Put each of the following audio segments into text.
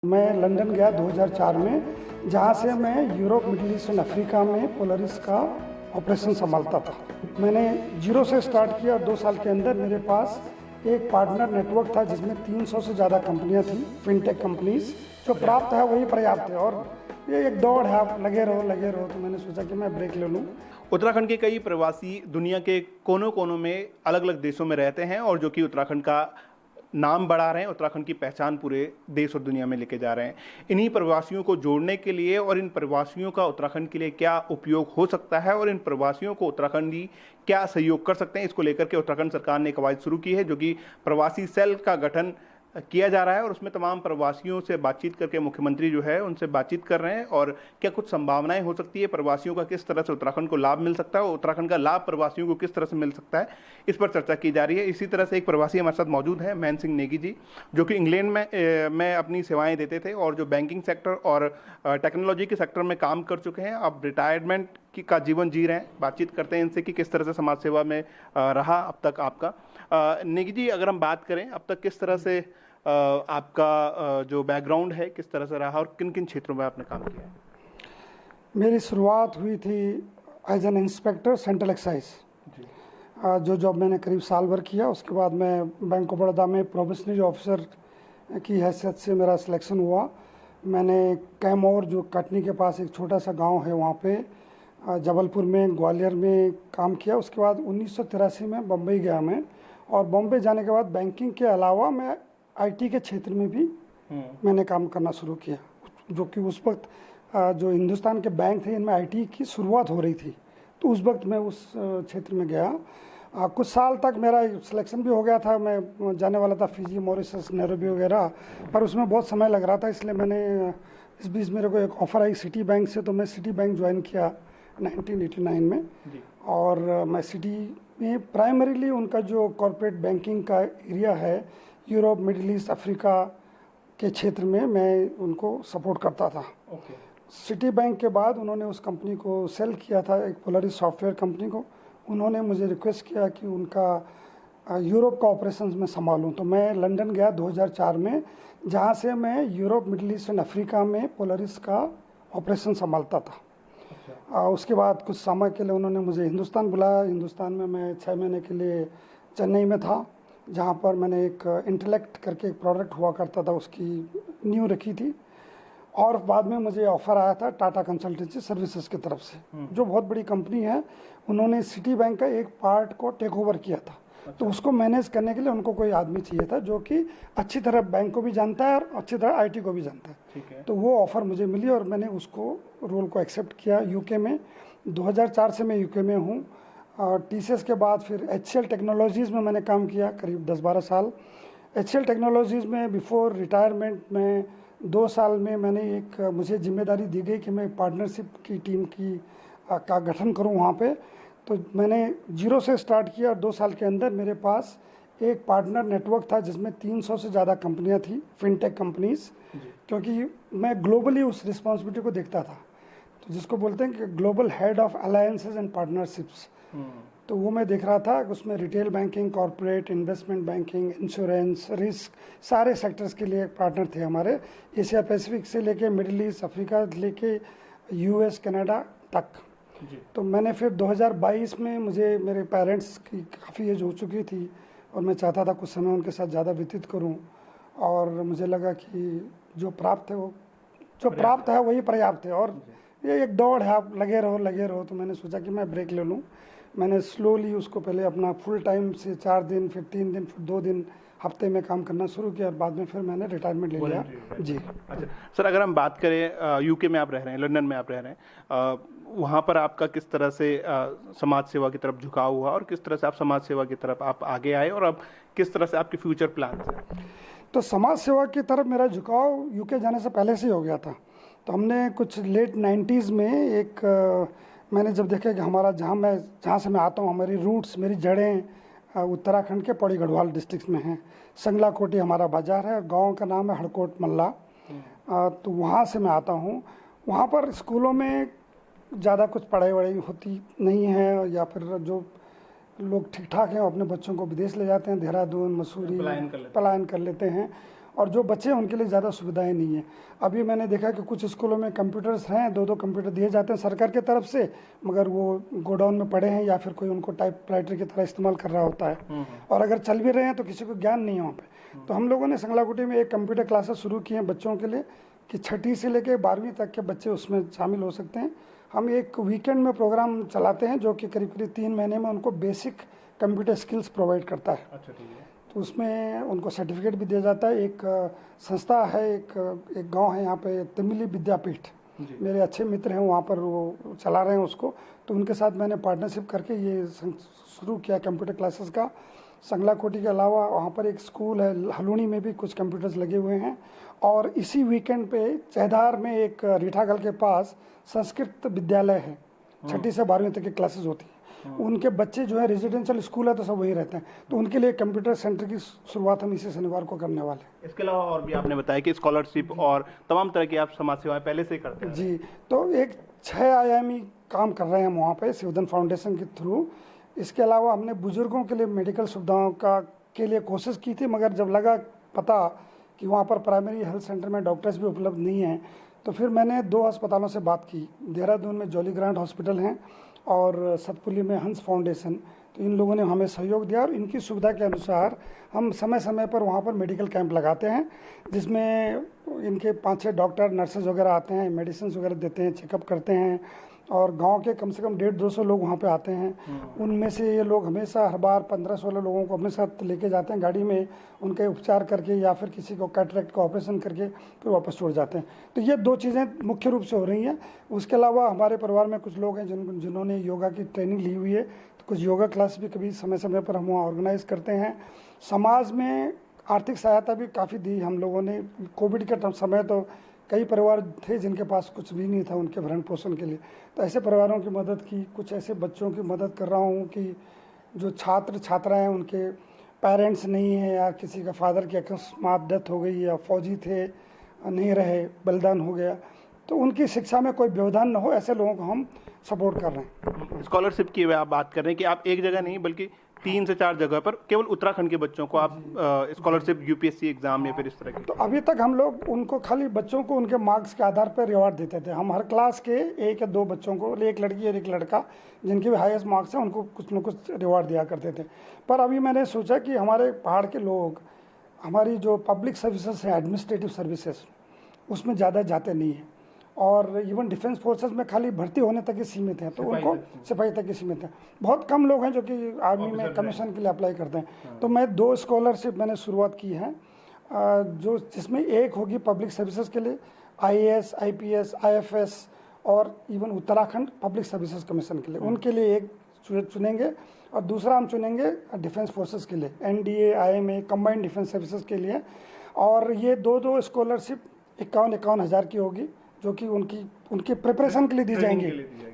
मैं लंदन गया 2004 में, जहाँ से मैं Europe, middle east and Africa में पोलरिस का ऑपरेशन संभालता था। मैंने जीरो से स्टार्ट किया और 2 साल के अंदर मेरे पास एक पार्टनर नेटवर्क था जिसमें 300 से ज़्यादा कंपनियां थी, फिनटेक कंपनीज। जो प्राप्त है वही पर्याप्त है और ये एक दौड़ है, आप लगे रहो। तो मैंने सोचा कि मैं ब्रेक ले लूँ। उत्तराखंड के कई प्रवासी दुनिया के कोनों कोनों में अलग अलग देशों में रहते हैं और जो कि उत्तराखंड का नाम बढ़ा रहे हैं, उत्तराखंड की पहचान पूरे देश और दुनिया में लेके जा रहे हैं। इन्हीं प्रवासियों को जोड़ने के लिए और इन प्रवासियों का उत्तराखंड के लिए क्या उपयोग हो सकता है और इन प्रवासियों को उत्तराखंडी क्या सहयोग कर सकते हैं, इसको लेकर के उत्तराखंड सरकार ने कवायद शुरू की है, जो कि प्रवासी सेल का गठन किया जा रहा है और उसमें तमाम प्रवासियों से बातचीत करके मुख्यमंत्री जो है उनसे बातचीत कर रहे हैं और क्या कुछ संभावनाएं हो सकती है, प्रवासियों का किस तरह से उत्तराखंड को लाभ मिल सकता है और उत्तराखंड का लाभ प्रवासियों को किस तरह से मिल सकता है, इस पर चर्चा की जा रही है। इसी तरह से एक प्रवासी हमारे साथ मौजूद है, मैन सिंह नेगी जी, जो कि इंग्लैंड में अपनी सेवाएं देते थे और जो बैंकिंग सेक्टर और टेक्नोलॉजी के सेक्टर में काम कर चुके हैं, अब रिटायरमेंट का जीवन जी रहे हैं। बातचीत करते हैं इनसे कि किस तरह से समाज सेवा में रहा अब तक आपका। नेगी जी, अगर हम बात करें अब तक किस तरह से आपका जो बैकग्राउंड है किस तरह से रहा और किन किन क्षेत्रों में आपने काम किया है? मेरी शुरुआत हुई थी as an inspector central excise, जो जॉब मैंने करीब साल भर किया। उसके बाद मैं बैंक ऑफ बड़ौदा में प्रोबेशनरी ऑफिसर की हैसियत से मेरा सिलेक्शन हुआ। मैंने कैमोर, जो कटनी के पास एक छोटा सा गांव है, वहाँ पे जबलपुर में, ग्वालियर में काम किया। उसके बाद 1983 में बम्बई गया मैं, और बॉम्बे जाने के बाद बैंकिंग के अलावा मैं आईटी के क्षेत्र में भी मैंने काम करना शुरू किया, जो कि उस वक्त जो हिंदुस्तान के बैंक थे इनमें आईटी की शुरुआत हो रही थी, तो उस वक्त मैं उस क्षेत्र में गया। कुछ साल तक मेरा सिलेक्शन भी हो गया था, मैं जाने वाला था फिजी, मॉरिशस, नैरोबी वगैरह, पर उसमें बहुत समय लग रहा था, इसलिए मैंने इस बीच मेरे को एक ऑफ़र आई सिटी बैंक से, तो मैं सिटी बैंक ज्वाइन किया 1989 में। और मैं सिटी में प्राइमरीली उनका जो कॉरपोरेट बैंकिंग का एरिया है, यूरोप, मिडिल ईस्ट, अफ्रीका के क्षेत्र में मैं उनको सपोर्ट करता था। सिटी बैंक के बाद उन्होंने उस कंपनी को सेल किया था, एक पोलरिस सॉफ्टवेयर कंपनी को। उन्होंने मुझे रिक्वेस्ट किया कि उनका यूरोप का ऑपरेशंस में संभालूं, तो मैं लंदन गया 2004 में, जहां से मैं Europe, middle east and Africa में पोलरिस का ऑपरेशन संभालता था। उसके बाद कुछ समय के लिए उन्होंने मुझे हिंदुस्तान बुलाया। हिंदुस्तान में मैं 6 महीने के लिए चेन्नई में था, जहाँ पर मैंने एक इंटेलेक्ट करके एक प्रोडक्ट हुआ करता था, उसकी नींव रखी थी। और बाद में मुझे ऑफ़र आया था टाटा कंसल्टेंसी सर्विसेज की तरफ से, जो बहुत बड़ी कंपनी है। उन्होंने सिटी बैंक का एक पार्ट को टेक ओवर किया था। तो उसको मैनेज करने के लिए उनको कोई आदमी चाहिए था जो कि अच्छी तरह बैंक को भी जानता है और अच्छी तरह आईटी को भी जानता है। तो वो ऑफ़र मुझे मिली और मैंने उसको रोल को एक्सेप्ट किया। यूके में 2004 से मैं यूके में हूँ। और टीसीएस के बाद फिर एचसीएल टेक्नोलॉजीज़ में मैंने काम किया करीब 10-12 साल। एचसीएल टेक्नोलॉजीज़ में बिफोर रिटायरमेंट में 2 साल में मैंने मुझे जिम्मेदारी दी गई कि मैं पार्टनरशिप की टीम का गठन करूं वहाँ पे। तो मैंने जीरो से स्टार्ट किया और 2 साल के अंदर मेरे पास एक पार्टनर नेटवर्क था जिसमें 300 से ज़्यादा कंपनियां थी, फिनटेक कंपनीज, क्योंकि मैं ग्लोबली उस रिस्पॉन्सिबिलिटी को देखता था, तो जिसको बोलते हैं कि global head of alliances and partnerships. तो वो मैं देख रहा था कि उसमें retail banking, corporate, investment banking, insurance, risk, सारे सेक्टर्स के लिए पार्टनर थे हमारे, एशिया पैसिफिक से लेके मिडिल ईस्ट, अफ्रीका लेके यूएस, कनाडा तक। तो मैंने फिर 2022 में, मुझे मेरे पेरेंट्स की काफ़ी एज हो चुकी थी और मैं चाहता था कुछ समय उनके साथ ज़्यादा व्यतीत करूं, और मुझे लगा कि जो प्राप्त है वही पर्याप्त है और ये एक दौड़ है, आप लगे रहो। तो मैंने सोचा कि मैं ब्रेक ले लूँ। मैंने स्लोली उसको पहले अपना फुल टाइम से 4 दिन, फिर 3 दिन, फिर 2 दिन हफ्ते में काम करना शुरू किया और बाद में फिर मैंने रिटायरमेंट ले लिया। जी। अच्छा सर, अगर हम बात करें यूके में आप रह रहे हैं, लंदन में आप रह रहे हैं, वहाँ पर आपका किस तरह से समाज सेवा की तरफ झुकाव हुआ और किस तरह से आप समाज सेवा की तरफ आप आगे आए और अब किस तरह से आपके फ्यूचर प्लान हैं? तो समाज सेवा की तरफ मेरा झुकाव यूके जाने से पहले से ही हो गया था। तो हमने कुछ लेट 90s में मैंने जब देखा कि हमारा जहाँ से मैं आता हूँ, हमारी रूट्स, मेरी जड़ें उत्तराखंड के पौड़ी गढ़वाल डिस्ट्रिक्ट में हैं। संगला कोटी हमारा बाजार है, गांव का नाम है हड़कोट मल्ला। तो वहाँ से मैं आता हूँ। वहाँ पर स्कूलों में ज़्यादा कुछ पढ़ाई वढ़ाई होती नहीं है, या फिर जो लोग ठीक ठाक हैं अपने बच्चों को विदेश ले जाते हैं, देहरादून, मसूरी पलायन कर लेते हैं। और जो बच्चे हैं उनके लिए ज़्यादा सुविधाएं नहीं है। अभी मैंने देखा कि कुछ स्कूलों में कंप्यूटर्स हैं, 2-2 कंप्यूटर दिए जाते हैं सरकार की तरफ से, मगर वो गोडाउन में पड़े हैं या फिर कोई उनको टाइपराइटर की तरह इस्तेमाल कर रहा होता है, और अगर चल भी रहे हैं तो किसी को ज्ञान नहीं है वहाँ पे। तो हम लोगों ने संगलाकुटी में एक कंप्यूटर क्लासेस शुरू की हैं बच्चों के लिए कि 6ठी से लेकर 12वीं तक के बच्चे उसमें शामिल हो सकते हैं। हम एक वीकेंड में प्रोग्राम चलाते हैं जो कि करीब करीब 3 महीने में उनको बेसिक कंप्यूटर स्किल्स प्रोवाइड करता है। अच्छा, ठीक है। तो उसमें उनको सर्टिफिकेट भी दिया जाता है। एक संस्था है, एक गांव है यहाँ पे तिमिली विद्यापीठ, मेरे अच्छे मित्र हैं वहाँ पर, वो चला रहे हैं उसको, तो उनके साथ मैंने पार्टनरशिप करके ये शुरू किया कंप्यूटर क्लासेस का। संगलाकोटी के अलावा वहाँ पर एक स्कूल है हलूनी में भी कुछ कंप्यूटर्स लगे हुए हैं, और इसी वीकेंड पे चहदार में एक रीठागल के पास संस्कृत विद्यालय है, 6ठी से 12वीं तक की क्लासेस होती हैं। उनके बच्चे जो है रेजिडेंशियल स्कूल है तो सब वहीं रहते हैं, तो उनके लिए कंप्यूटर सेंटर की शुरुआत हम इसी शनिवार को करने वाले हैं। इसके अलावा और भी आपने बताया कि स्कॉलरशिप और तमाम तरह की आप समाज सेवाएं पहले से ही करते हैं। जी, तो एक 6 आयामी काम कर रहे हैं हम वहाँ पे शिवधन फाउंडेशन के थ्रू। इसके अलावा हमने बुजुर्गों के लिए मेडिकल सुविधाओं के लिए कोशिश की थी, मगर जब लगा पता कि वहाँ पर प्राइमरी हेल्थ सेंटर में डॉक्टर्स भी उपलब्ध नहीं हैं, तो फिर मैंने 2 अस्पतालों से बात की। देहरादून में जॉली ग्रांट हॉस्पिटल हैं और सतपुली में हंस फाउंडेशन, तो इन लोगों ने हमें सहयोग दिया और इनकी सुविधा के अनुसार हम समय समय पर वहाँ पर मेडिकल कैंप लगाते हैं, जिसमें इनके 5-6 डॉक्टर नर्सेज वगैरह आते हैं, मेडिसिन वगैरह देते हैं, चेकअप करते हैं, और गांव के कम से कम 150-200 लोग वहाँ पे आते हैं। उनमें से ये लोग हमेशा हर बार 15-16 लोगों को अपने साथ लेके जाते हैं गाड़ी में, उनके उपचार करके या फिर किसी को कैटरेक्ट का ऑपरेशन करके फिर वापस छोड़ जाते हैं। तो ये 2 चीज़ें मुख्य रूप से हो रही हैं। उसके अलावा हमारे परिवार में कुछ लोग हैं जिन्होंने योगा की ट्रेनिंग ली हुई है, तो कुछ योगा क्लास भी कभी समय समय पर हम वहाँ ऑर्गेनाइज करते हैं। समाज में आर्थिक सहायता भी काफ़ी दी हम लोगों ने। कोविड के समय तो कई परिवार थे जिनके पास कुछ भी नहीं था उनके भरण पोषण के लिए, तो ऐसे परिवारों की मदद की। कुछ ऐसे बच्चों की मदद कर रहा हूँ कि जो छात्र छात्राएं उनके पेरेंट्स नहीं हैं, या किसी का फादर की अकस्मात डेथ हो गई, या फौजी थे नहीं रहे, बलिदान हो गया, तो उनकी शिक्षा में कोई व्यवधान न हो, ऐसे लोगों को हम सपोर्ट कर रहे हैं। स्कॉलरशिप की आप बात कर रहे हैं कि आप एक जगह नहीं बल्कि 3 से 4 जगह पर केवल उत्तराखंड के बच्चों को आप स्कॉलरशिप यूपीएससी एग्जाम या फिर इस तरह की। तो अभी तक हम लोग उनको खाली बच्चों को उनके मार्क्स के आधार पर रिवार्ड देते थे। हम हर क्लास के 1 या 2 बच्चों को, एक लड़की और एक लड़का, जिनके भी हाईएस्ट मार्क्स हैं, उनको कुछ न कुछ रिवार्ड दिया करते थे। पर अभी मैंने सोचा कि हमारे पहाड़ के लोग हमारी जो पब्लिक सर्विसेज है, एडमिनिस्ट्रेटिव सर्विसेज, उसमें ज़्यादा जाते नहीं हैं, और इवन डिफेंस फोर्सेस में खाली भर्ती होने तक ही सीमित हैं, तो उनको सिपाही तक ही सीमित हैं। बहुत कम लोग हैं जो कि आर्मी में कमीशन के लिए अप्लाई करते हैं। तो मैं 2 स्कॉलरशिप मैंने शुरुआत की है, जो जिसमें एक होगी पब्लिक सर्विसेज के लिए, IAS, IPS, IFS, और even Uttarakhand public services commission के लिए, उनके लिए एक चुनेंगे, और दूसरा हम चुनेंगे डिफेंस फोर्सेस के लिए, NDA, IMA, combined defence services के लिए। और ये 2-2 स्कॉलरशिप 51-51 हज़ार की होगी, जो कि उनकी प्रिपरेशन के लिए दी जाएंगी,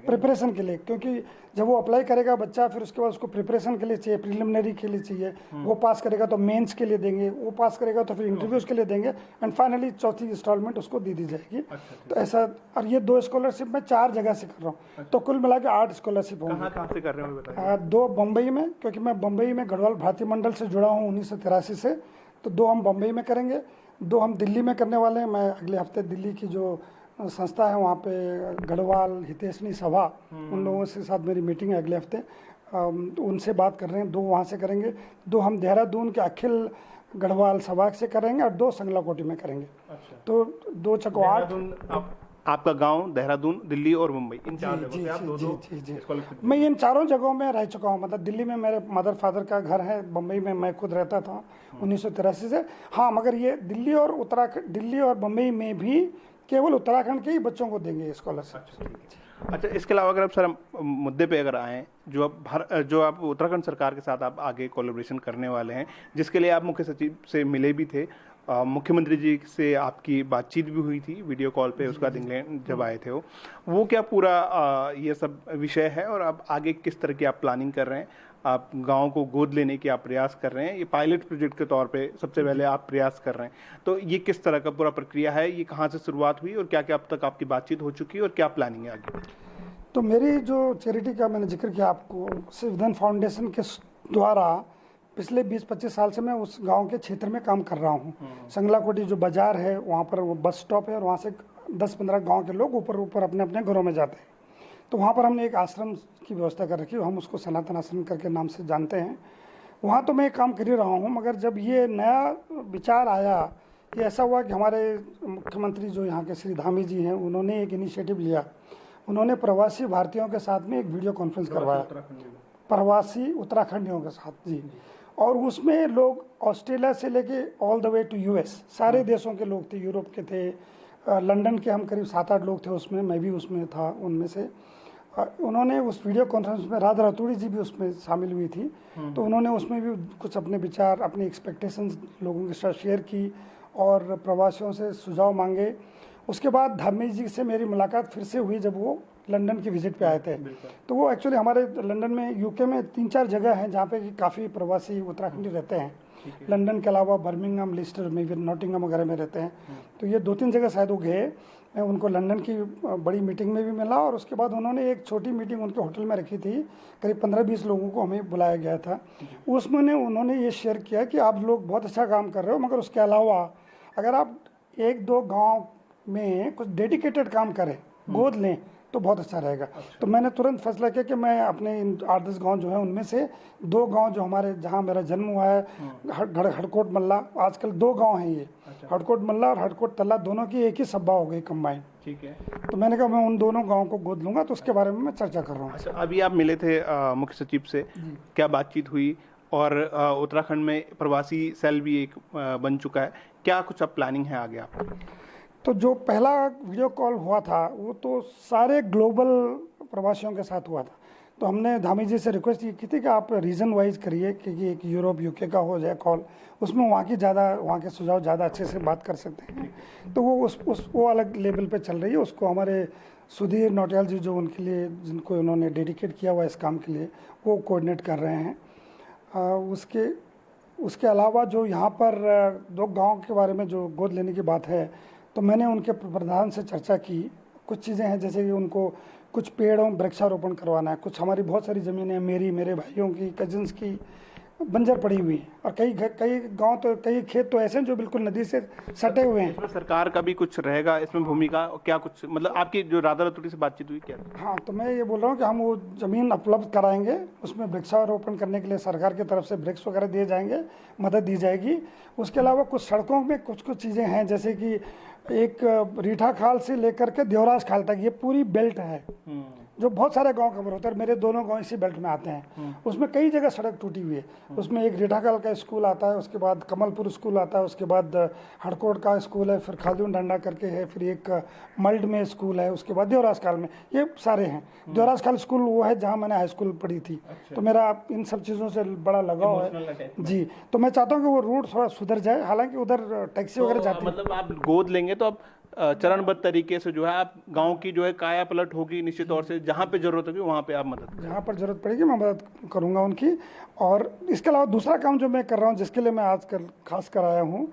प्रिपरेशन के लिए, क्योंकि जब वो अप्लाई करेगा बच्चा, फिर उसके बाद उसको प्रिपरेशन के लिए चाहिए, प्रिलिमिनरी के लिए चाहिए, वो पास करेगा तो मेंस के लिए देंगे, वो पास करेगा तो फिर इंटरव्यूज के लिए देंगे, एंड फाइनली चौथी इंस्टॉलमेंट उसको दी जाएगी। तो ऐसा, और ये 2 स्कॉलरशिप मैं 4 जगह से कर रहा हूँ, तो कुल मिला के 8 स्कॉलरशिप होंगी। कहाँ से कर रहे हो बताइए? 2 बम्बई में, क्योंकि मैं बम्बई में गढ़वाल भारतीय मंडल से जुड़ा हूँ 1983 से, तो 2 हम बम्बई में करेंगे, 2 हम दिल्ली में करने वाले हैं। मैं अगले हफ्ते दिल्ली की जो संस्था है वहाँ पे गढ़वाल हितैषणी सभा, उन लोगों से साथ मेरी मीटिंग है अगले हफ्ते, तो उनसे बात कर रहे हैं। 2 वहाँ से करेंगे, 2 हम देहरादून के अखिल गढ़वाल सभा से करेंगे, और 2 संगलाकोटी में करेंगे। अच्छा। तो 2 चको 8। आपका गांव देहरादून, दिल्ली और मुंबई, इन 4 जगहों पे आप दो मैं इन 4 जगहों में रह चुका हूँ। मतलब दिल्ली में मेरे मदर फादर का घर है, बम्बई में मैं खुद रहता था 1983 से। हाँ, मगर ये दिल्ली और उत्तराखंड, दिल्ली और बम्बई में भी केवल उत्तराखंड के ही बच्चों को देंगे स्कॉलरशिप। अच्छा, इसके अलावा अगर आप सर मुद्दे पे अगर आएँ, जो आप उत्तराखंड सरकार के साथ आप आगे कोलैबोरेशन करने वाले हैं, जिसके लिए आप मुख्य सचिव से मिले भी थे, मुख्यमंत्री जी से आपकी बातचीत भी हुई थी वीडियो कॉल पे, उसका इंग्लैंड जब आए थे वो क्या पूरा ये सब विषय है, और आप आगे किस तरह की आप प्लानिंग कर रहे हैं? आप गांव को गोद लेने की आप प्रयास कर रहे हैं, ये पायलट प्रोजेक्ट के तौर पे सबसे पहले आप प्रयास कर रहे हैं, तो ये किस तरह का पूरा प्रक्रिया है, ये कहाँ से शुरुआत हुई, और क्या क्या अब तक आपकी बातचीत हो चुकी है, और क्या प्लानिंग है आगे? तो मेरी जो चैरिटी का मैंने जिक्र किया आपको, शिवधन फाउंडेशन के द्वारा पिछले 20-25 साल से मैं उस गांव के क्षेत्र में काम कर रहा हूँ। संगलाकोटी जो बाज़ार है वहाँ पर वो बस स्टॉप है और वहाँ से 10-15 गांव के लोग ऊपर अपने अपने घरों में जाते हैं। तो वहाँ पर हमने एक आश्रम की व्यवस्था कर रखी है, हम उसको सनातन आश्रम करके नाम से जानते हैं। वहाँ तो मैं काम कर ही रहा हूँ, मगर जब ये नया विचार आया, ये ऐसा हुआ कि हमारे मुख्यमंत्री जो यहाँ के श्री धामी जी हैं, उन्होंने एक इनिशिएटिव लिया। उन्होंने प्रवासी भारतीयों के साथ में एक वीडियो कॉन्फ्रेंस करवाया, प्रवासी उत्तराखंडियों के साथ जी। और उसमें लोग ऑस्ट्रेलिया से लेके all the way to US सारे देशों के लोग थे, यूरोप के थे, लंदन के हम करीब 7-8 लोग थे उसमें, मैं भी उसमें था उनमें से। उन्होंने उस वीडियो कॉन्फ्रेंस में राधा रतूड़ी जी भी उसमें शामिल हुई थी, तो उन्होंने उसमें भी कुछ अपने विचार, अपनी एक्सपेक्टेशंस लोगों के साथ शेयर की और प्रवासियों से सुझाव मांगे। उसके बाद धामी जी से मेरी मुलाकात फिर से हुई जब वो लंदन की विजिट पे आए थे। तो वो एक्चुअली हमारे लंदन में, यूके में 3-4 जगह हैं जहाँ पे काफ़ी प्रवासी उत्तराखंडी रहते हैं। लंदन के अलावा बर्मिंघम, लिस्टर में, नॉटिंघम वगैरह में रहते हैं। तो ये 2-3 जगह शायद वो गए। मैं उनको लंदन की बड़ी मीटिंग में भी मिला और उसके बाद उन्होंने एक छोटी मीटिंग उनके होटल में रखी थी, करीब 15-20 लोगों को हमें बुलाया गया था। उसमें उन्होंने ये शेयर किया कि आप लोग बहुत अच्छा काम कर रहे हो, मगर उसके अलावा अगर आप 1-2 गाँव में कुछ डेडिकेटेड काम करें, गोद लें, तो बहुत अच्छा रहेगा। तो मैंने तुरंत फैसला किया कि मैं अपने इन 8-10 गाँव जो है उनमें से 2 गाँव जो हमारे, जहाँ मेरा जन्म हुआ है, हड़कोट मल्ला, आजकल 2 गाँव हैं ये, हड़कोट मल्ला और हड़कोट तल्ला, दोनों की एक ही सभा हो गई कंबाइन। ठीक है। तो मैंने कहा मैं उन दोनों गाँव को गोद लूंगा, तो उसके बारे में मैं चर्चा कर रहा हूँ। अच्छा, अभी आप मिले थे मुख्य सचिव से, क्या बातचीत हुई? और उत्तराखंड में प्रवासी सेल भी एक बन चुका है, क्या कुछ अब प्लानिंग है आगे आपको? तो जो पहला वीडियो कॉल हुआ था वो तो सारे ग्लोबल प्रवासियों के साथ हुआ था। तो हमने धामी जी से रिक्वेस्ट ये की थी कि आप रीजन वाइज करिए, क्योंकि एक यूरोप, यूके का हो जाए कॉल, उसमें वहाँ के सुझाव ज़्यादा अच्छे से बात कर सकते हैं। तो वो वो अलग लेवल पे चल रही है। उसको हमारे सुधीर नौटियाल जी, जो उनके लिए, जिनको उन्होंने डेडिकेट किया हुआ इस काम के लिए, वो कोऑर्डिनेट कर रहे हैं। उसके अलावा जो यहाँ पर 2 गाँव के बारे में जो गोद लेने की बात है, तो मैंने उनके प्रधान से चर्चा की। कुछ चीज़ें हैं जैसे कि उनको कुछ पेड़ों वृक्षारोपण करवाना है। कुछ हमारी बहुत सारी ज़मीनें, मेरे भाइयों की, कजिन्स की बंजर पड़ी हुई है, और कई गांव तो, कई खेत तो ऐसे हैं जो बिल्कुल नदी से सटे हुए हैं। इसमें सरकार का भी कुछ रहेगा इसमें भूमिका, क्या कुछ मतलब आपकी जो राधा रतूड़ी से बातचीत हुई क्या? हाँ, तो मैं ये बोल रहा हूँ कि हम वो ज़मीन उपलब्ध कराएंगे, उसमें वृक्षारोपण करने के लिए सरकार की तरफ से वृक्ष वगैरह दिए जाएंगे, मदद दी जाएगी। उसके अलावा कुछ सड़कों में कुछ चीज़ें हैं, जैसे कि एक रीठा खाल से लेकर के देवराज खाल तक ये पूरी बेल्ट है जो बहुत सारे गांव कवर होता है। मेरे दोनों गांव इसी बेल्ट में आते हैं। उसमें कई जगह सड़क टूटी हुई है। उसमें एक रीठाकाल का स्कूल आता है, उसके बाद कमलपुर स्कूल आता है, उसके बाद हड़कोट का स्कूल है, फिर खादून डंडा करके है, फिर एक मल्ड में स्कूल है, उसके बाद देवराज खाल में, ये सारे हैं। देवराज खाल स्कूल वो है जहाँ मैंने हाई स्कूल पढ़ी थी। तो मेरा इन सब चीज़ों से बड़ा लगाव है जी। तो मैं चाहता हूँ कि वो रूट थोड़ा सुधर जाए। हालांकि उधर टैक्सी वगैरह जाती है। मतलब आप गोद लेंगे तो आप चरणबद्ध तरीके से जो है आप गांव की जो है काया पलट होगी, निश्चित तौर से जहां पे जरूरत होगी वहां पे आप मदद, जहां पर जरूरत पड़ेगी मैं मदद करूंगा उनकी। और इसके अलावा दूसरा काम जो मैं कर रहा हूं, जिसके लिए मैं आजकल खास कर आया हूं,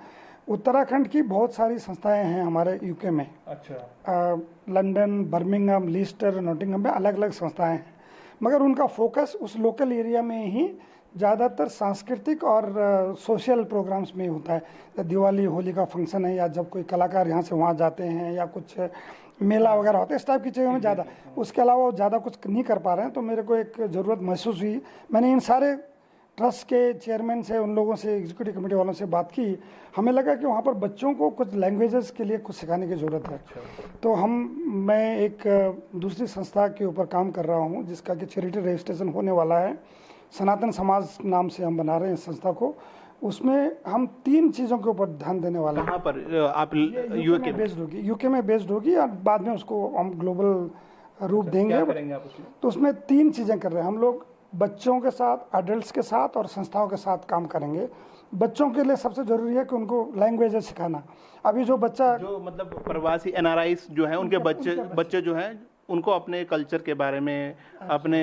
उत्तराखंड की बहुत सारी संस्थाएं हैं हमारे यूके में। अच्छा। लंदन, बर्मिंघम, लिस्टर, नॉटिंघम में अलग अलग संस्थाएं हैं, मगर उनका फोकस उस लोकल एरिया में ही ज़्यादातर सांस्कृतिक और सोशल प्रोग्राम्स में होता है। दिवाली, होली का फंक्शन है, या जब कोई कलाकार यहाँ से वहाँ जाते हैं, या कुछ मेला वगैरह होता है, इस टाइप की चीज़ों में ज़्यादा। उसके अलावा वो ज़्यादा कुछ नहीं कर पा रहे हैं। तो मेरे को एक ज़रूरत महसूस हुई, मैंने इन सारे ट्रस्ट के चेयरमैन से, उन लोगों से, एग्जीक्यूटिव कमेटी वालों से बात की। हमें लगा कि वहाँ पर बच्चों को कुछ लैंग्वेजेस के लिए कुछ सिखाने की ज़रूरत है। तो मैं एक दूसरी संस्था के ऊपर काम कर रहा हूँ, जिसका कि चैरिटी रजिस्ट्रेशन होने वाला है। सनातन समाज नाम से हम बना रहे हैं इस संस्था को। उसमें हम 3 चीज़ों के ऊपर ध्यान देने वाले हैं। कहाँ पर आप? यूके में बेस्ड होगी, यूके में बेस्ड होगी, और बाद में उसको हम ग्लोबल रूप देंगे। क्या करेंगे आप उसमें? तो उसमें 3 चीज़ें कर रहे हैं हम लोग। बच्चों के साथ, एडल्ट्स के साथ और संस्थाओं के साथ काम करेंगे। बच्चों के लिए सबसे ज़रूरी है कि उनको लैंग्वेजेस सिखाना। अभी जो बच्चा, जो मतलब प्रवासी NRIs जो हैं, उनके बच्चे जो हैं, उनको अपने कल्चर के बारे में, अपने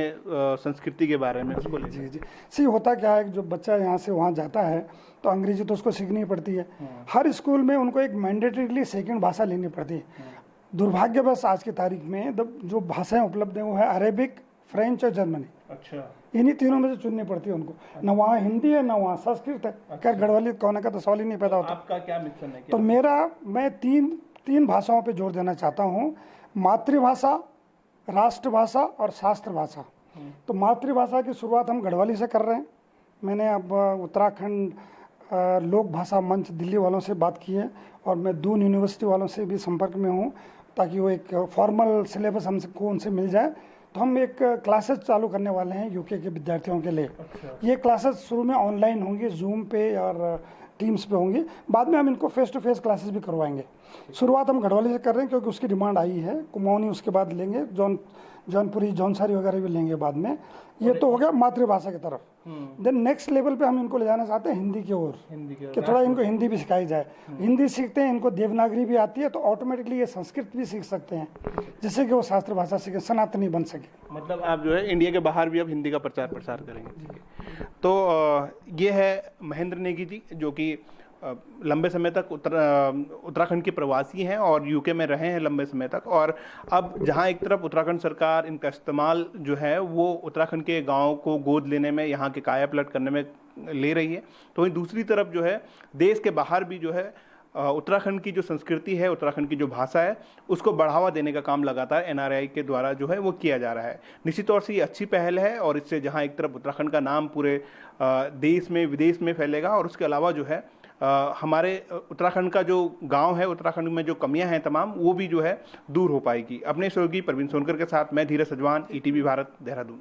संस्कृति के बारे में उसको जी होता क्या है, जो बच्चा यहाँ से वहाँ जाता है तो अंग्रेजी तो उसको सीखनी पड़ती है। हर स्कूल में उनको एक मैंडेटरीली सेकंड भाषा लेनी पड़ती है। दुर्भाग्यवश आज की तारीख में जो भाषाएं उपलब्ध हैं वो है अरेबिक, फ्रेंच और जर्मनी। अच्छा। इन्हीं तीनों में से चुननी पड़ती है उनको। न वहाँ हिंदी है, न वहाँ संस्कृत है। खैर गढ़वाली होने का तो सवाल ही नहीं पैदा होता। आपका क्या मिशन है? तो मैं तीन भाषाओं पे जोर देना चाहता हूँ, मातृभाषा, राष्ट्रभाषा और शास्त्र भाषा। तो मातृभाषा की शुरुआत हम गढ़वाली से कर रहे हैं। मैंने अब उत्तराखंड लोक भाषा मंच दिल्ली वालों से बात की है और मैं दून यूनिवर्सिटी वालों से भी संपर्क में हूँ, ताकि वो एक फॉर्मल सिलेबस हमको उनसे मिल जाए। तो हम एक क्लासेस चालू करने वाले हैं यूके के विद्यार्थियों के लिए। अच्छा। ये क्लासेस शुरू में ऑनलाइन होंगी, जूम पे और टीम्स पे होंगी। बाद में हम इनको फेस टू फेस क्लासेस भी करवाएंगे। शुरुआत हम गढ़वाली से कर रहे हैं क्योंकि उसकी डिमांड आई है। कुमाऊनी उसके बाद लेंगे, जौनपुरी, जौनसारी वगैरह भी लेंगे बाद में। ये तो हो गया मातृभाषा की तरफ। देन नेक्स्ट लेवल पे हम इनको ले जाना चाहते हैं हिंदी की ओर, कि थोड़ा इनको हिंदी भी सिखाई जाए। हिंदी सीखते हैं, इनको देवनागरी भी आती है, तो ऑटोमेटिकली ये संस्कृत भी सीख सकते हैं, जिससे कि वो शास्त्र भाषा सीखे, सनातनी बन सके। मतलब आप जो है इंडिया के बाहर भी अब हिंदी का प्रचार प्रसार करेंगे। तो ये है महेंद्र नेगी जी, जो कि लंबे समय तक उत्तराखंड के प्रवासी हैं और यूके में रहे हैं लंबे समय तक। और अब जहां एक तरफ उत्तराखंड सरकार इनका इस्तेमाल जो है वो उत्तराखंड के गांवों को गोद लेने में, यहाँ के काया पलट करने में ले रही है, तो वहीं दूसरी तरफ जो है देश के बाहर भी जो है उत्तराखंड की जो संस्कृति है, उत्तराखंड की जो भाषा है, उसको बढ़ावा देने का काम लगातार एनआरआई के द्वारा जो है वो किया जा रहा है। निश्चित तौर से ये अच्छी पहल है और इससे जहां एक तरफ उत्तराखंड का नाम पूरे देश में, विदेश में फैलेगा, और उसके अलावा जो है हमारे उत्तराखंड का जो गांव है, उत्तराखंड में जो कमियां हैं तमाम, वो भी जो है दूर हो पाएगी। अपने सहयोगी प्रवीण सोनकर के साथ मैं धीरज सजवान, ईटीवी भारत, देहरादून।